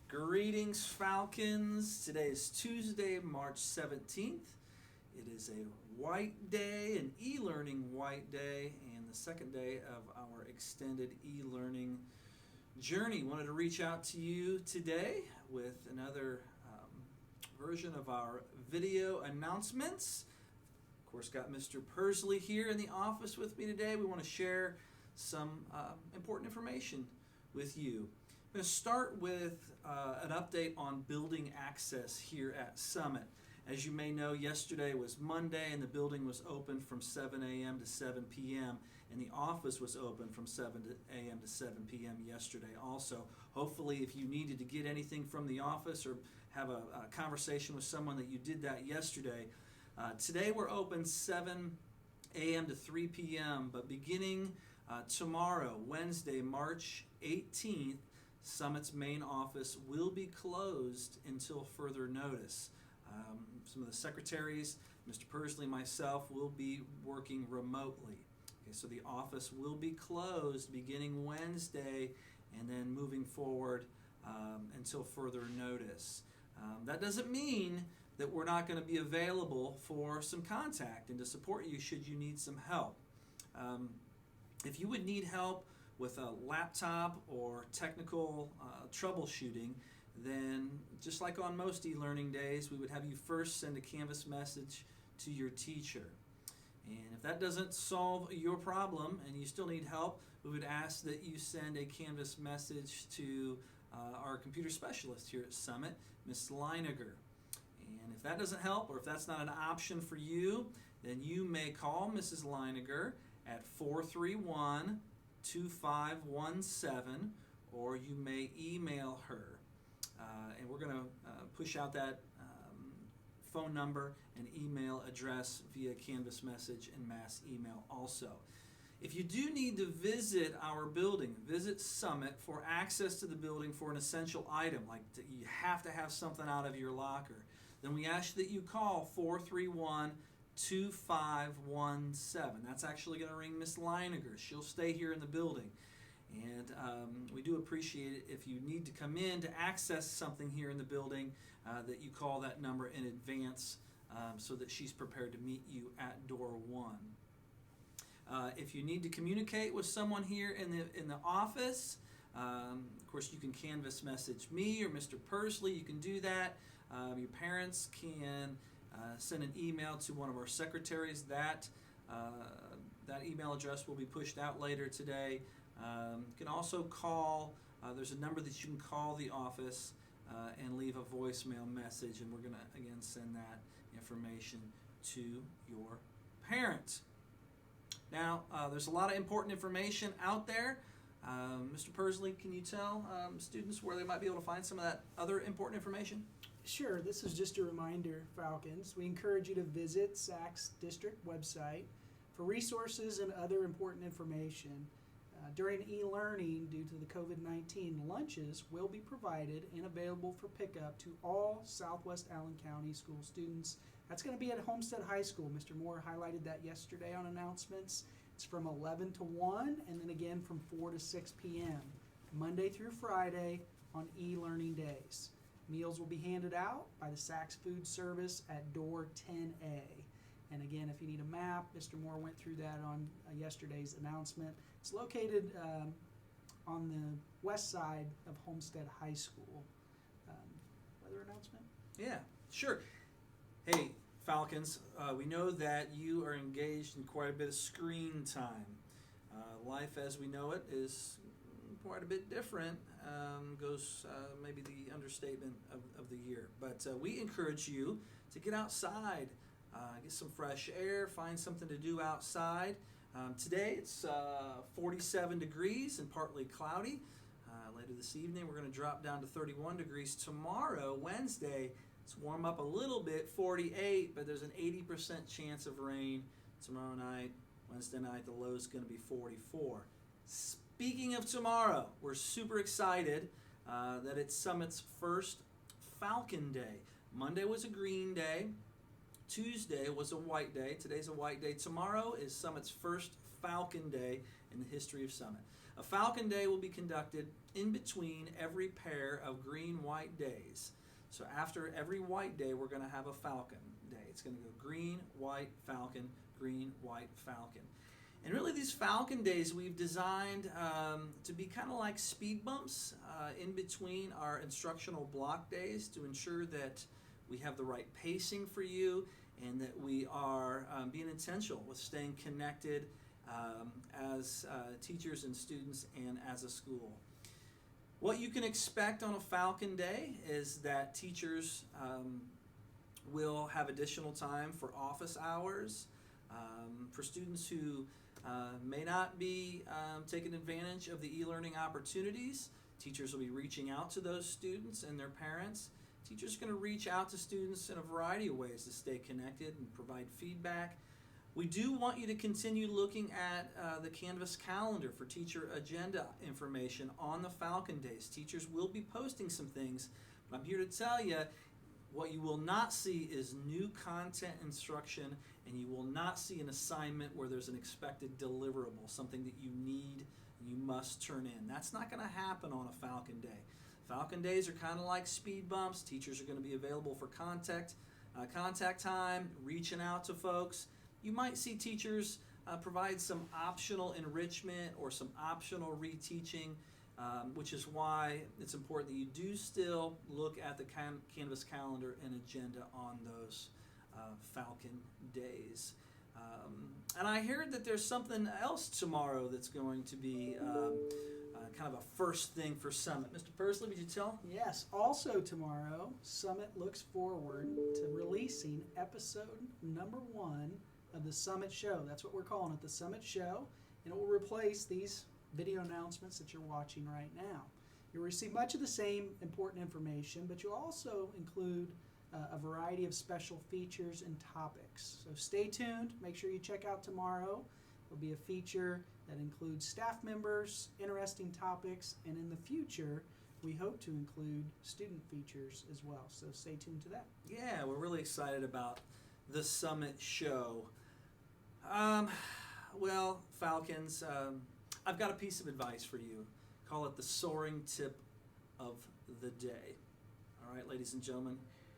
Greetings, Falcons. Today is Tuesday, March 17th. It is a white day, an e-learning white day, and the second day of our extended e-learning journey. Wanted to reach out to you today with another version of our video announcements. Of course, got Mr. Persley here in the office with me today. We want to share some important information with you. I'm going to start with an update on building access here at Summit. As you may know, yesterday was Monday and the building was open from 7 a.m. to 7 p.m. and the office was open from 7 a.m. to 7 p.m. yesterday also. Hopefully, if you needed to get anything from the office or have a conversation with someone that you did that yesterday, today we're open 7 a.m. to 3 p.m. but beginning tomorrow, Wednesday, March 18th, Summit's main office will be closed until further notice. Some of the secretaries, Mr. Persley and myself, will be working remotely. Okay, so the office will be closed beginning Wednesday and then moving forward until further notice. That doesn't mean that we're not going to be available for some contact and to support you should you need some help. If you would need help with a laptop or technical troubleshooting, then just like on most e-learning days, we would have you first send a Canvas message to your teacher. And if that doesn't solve your problem and you still need help, we would ask that you send a Canvas message to our computer specialist here at Summit, Ms. Leiniger. And if that doesn't help, or if that's not an option for you, then you may call Mrs. Leiniger at 431-2517, or you may email her. And we're going to push out that phone number and email address via Canvas message and mass email also. If you do need to visit our building, visit Summit for access to the building for an essential item, like you have to have something out of your locker, then we ask that you call 431-2517. That's actually going to ring Miss Leiniger. She'll stay here in the building. And we do appreciate it if you need to come in to access something here in the building that you call that number in advance so that she's prepared to meet you at door 1. If you need to communicate with someone here in the office, of course you can Canvas message me or Mr. Persley. You can do that. Your parents can send an email to one of our secretaries. That email address will be pushed out later today. You can also call, there's a number that you can call the office and leave a voicemail message, and we're going to, again, send that information to your parents. Now, there's a lot of important information out there. Mr. Persley, can you tell students where they might be able to find some of that other important information? Sure. This is just a reminder, Falcons. We encourage you to visit SAC's district website for resources and other important information. During e-learning, due to the COVID-19, lunches will be provided and available for pickup to all Southwest Allen County school students. That's going to be at Homestead High School. Mr. Moore highlighted that yesterday on announcements. It's from 11 to 1 and then again from 4 to 6 p.m. Monday through Friday on e-learning days. Meals will be handed out by the Saks Food Service at door 10A. And again, if you need a map, Mr. Moore went through that on yesterday's announcement. It's located on the west side of Homestead High School. Other announcement? Yeah, sure. Hey, Falcons, we know that you are engaged in quite a bit of screen time. Life as we know it is quite a bit different, goes maybe the understatement of the year. But we encourage you to get outside, get some fresh air, find something to do outside. Today it's 47 degrees and partly cloudy. Later this evening we're going to drop down to 31 degrees. Tomorrow, Wednesday, it's warm up a little bit, 48, but there's an 80% chance of rain. Tomorrow night, Wednesday night, the low is going to be 44. Speaking of tomorrow, we're super excited that it's Summit's first Falcon Day. Monday was a green day. Tuesday was a white day. Today's a white day. Tomorrow is Summit's first Falcon Day in the history of Summit. A Falcon Day will be conducted in between every pair of green-white days. So after every white day, we're going to have a falcon day. It's going to go green, white, falcon, green, white, falcon. And really these falcon days we've designed to be kind of like speed bumps in between our instructional block days to ensure that we have the right pacing for you and that we are being intentional with staying connected as teachers and students and as a school. What you can expect on a Falcon Day is that teachers will have additional time for office hours, for students who may not be taking advantage of the e-learning opportunities. Teachers will be reaching out to those students and their parents. Teachers are going to reach out to students in a variety of ways to stay connected and provide feedback. We do want you to continue looking at the Canvas calendar for teacher agenda information on the Falcon Days. Teachers will be posting some things, but I'm here to tell you what you will not see is new content instruction, and you will not see an assignment where there's an expected deliverable, something that you need and you must turn in. That's not going to happen on a Falcon Day. Falcon Days are kind of like speed bumps. Teachers are going to be available for contact time, reaching out to folks. You might see teachers provide some optional enrichment or some optional reteaching, which is why it's important that you do still look at the Canvas calendar and agenda on those Falcon Days. And I heard that there's something else tomorrow that's going to be kind of a first thing for Summit. Mr. Pursley, would you tell? Yes. Also tomorrow, Summit looks forward to releasing episode number 1 of the Summit Show. That's what we're calling it, the Summit Show, and it will replace these video announcements that you're watching right now. You'll receive much of the same important information, but you'll also include a variety of special features and topics. So stay tuned. Make sure you check out tomorrow. There'll be a feature that includes staff members, interesting topics, and in the future, we hope to include student features as well. So stay tuned to that. Yeah, we're really excited about the Summit Show. Well, Falcons, I've got a piece of advice for you. Call it the soaring tip of the day. All right, ladies and gentlemen,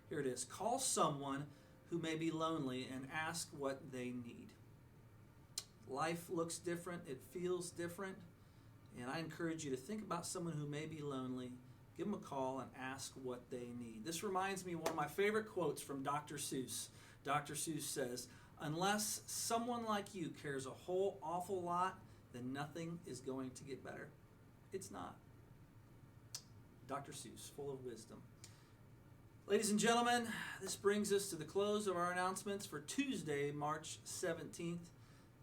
here it is. Call someone who may be lonely and ask what they need. Life looks different, it feels different, and I encourage you to think about someone who may be lonely. Give them a call and ask what they need. This reminds me of one of my favorite quotes from Dr. Seuss. Dr. Seuss says, "Unless someone like you cares a whole awful lot, then nothing is going to get better." It's not. Dr. Seuss, full of wisdom. Ladies and gentlemen, this brings us to the close of our announcements for Tuesday, March 17th.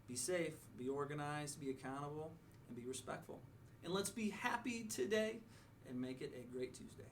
Be safe, be organized, be accountable, and be respectful. And let's be happy today and make it a great Tuesday.